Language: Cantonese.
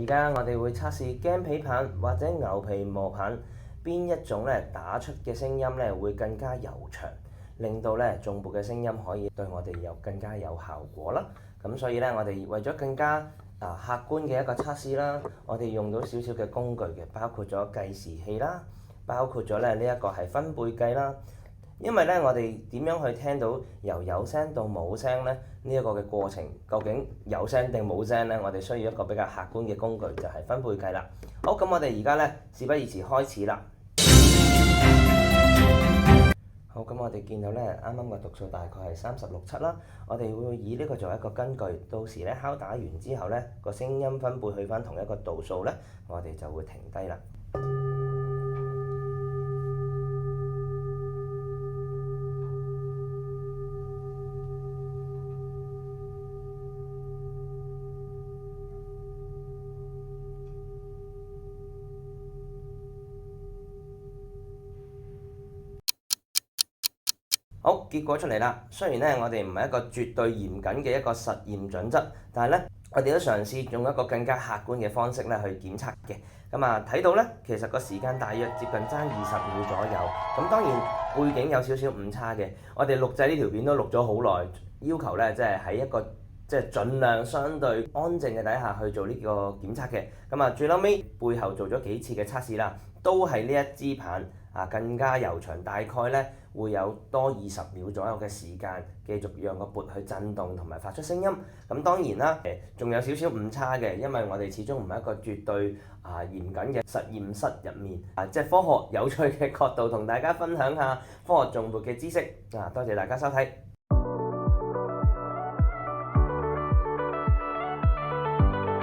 家我哋會測試麂皮棒或者牛皮磨棒邊一種打出嘅聲音會更加悠長，令到頌缽嘅聲音可以對我哋有更加有效果啦。咁所以我哋為咗更加客觀嘅一個測試啦，我哋用到少少嘅工具嘅，包括咗計時器啦，包括咗呢一個係分貝計啦。因為我哋點樣去聽到由有聲到冇聲呢？呢一個嘅過程究竟有聲定冇聲呢？我哋需要一個比較客觀嘅工具，就係分貝計啦。好，咁我哋而家事不宜遲開始啦。好，咁我哋見到啱啱個讀數大概係36.7啦。我哋會以呢個作為一個根據，到時敲打完之後個聲音分貝去返同一個度數我哋就會停低啦。好，結果出嚟啦。雖然我哋唔係一個絕對嚴謹嘅一個實驗準則，但係我哋都嘗試用一個更加客觀嘅方式去檢測嘅。咁睇到其實個時間大約接近爭20秒左右。咁當然背景有少少誤差嘅。我哋錄製呢條片都錄咗好耐，要求即係喺一個盡量相對安靜嘅底下去做呢個檢測嘅。最後尾背後做咗幾次嘅測試啦，都係呢一支棒更加悠長，大概會有多20秒左右嘅時間，繼續讓個缽去震動同埋發出聲音。咁當然啦，仲有少少誤差嘅，因為我哋始終唔係一個絕對嚴謹嘅實驗室入面，即係科學有趣嘅角度同大家分享下科學頌缽嘅知識。多謝大家收睇。